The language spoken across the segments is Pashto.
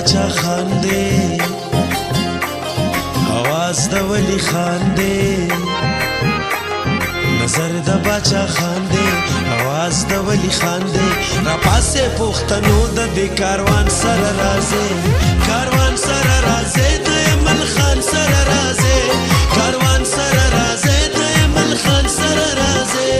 باچا خان دے आवाज د ولی خان دے نظر د باچا خان دے आवाज د ولی خان دے را پاسه پختنو د دې کاروان سره راځي کاروان سره راځي د مل خان سره راځي کاروان سره راځي د مل خان سره راځي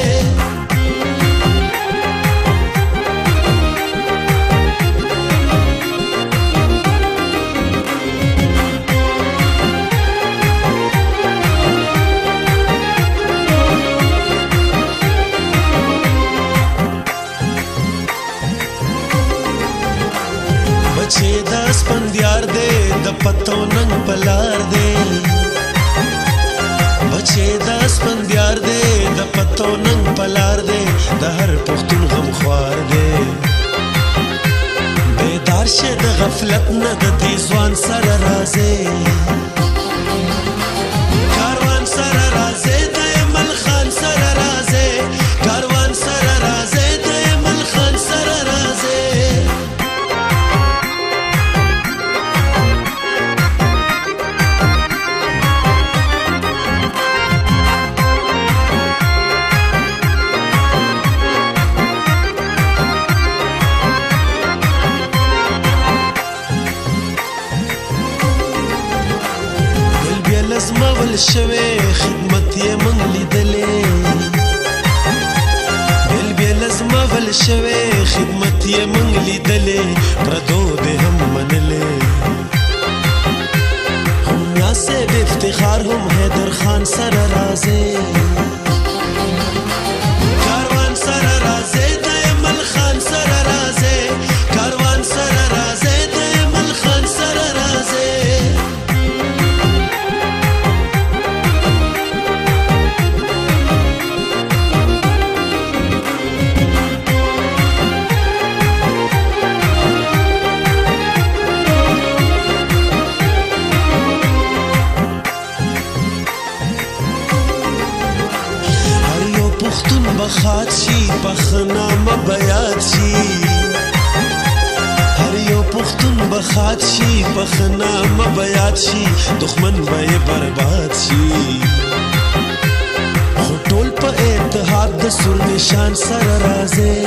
बचे दस पंद्यार दे द पत्तो नंग पलार दे बचे दस पंद्यार दे द पत्तो नंग पलार दे द हर पुख्तन गम ख्वार दे बेदार शे द गफलत न द तेजवान सर राजे कारवान सर राजे द मल खान सर राजे कारवान सर राजे द मल खान सर राजे لزمول شوی خدمت یې مونږ لیدلې بیا لزمول شوی خدمت یې مونږ لیدلې پردو دې هم منلې هم ناصب افتخار هم حیدر خان سره راځي کاروان سره راځي د مل خان سره راځي کاروان سره راځي د مل خان سره راځي پختون بخات شي پخنامه بیات شي هر یو پختون بخات شي پخنامه بیات شي دښمن به برباد شي خو ټول په اتحاد د سور نشان سره راځي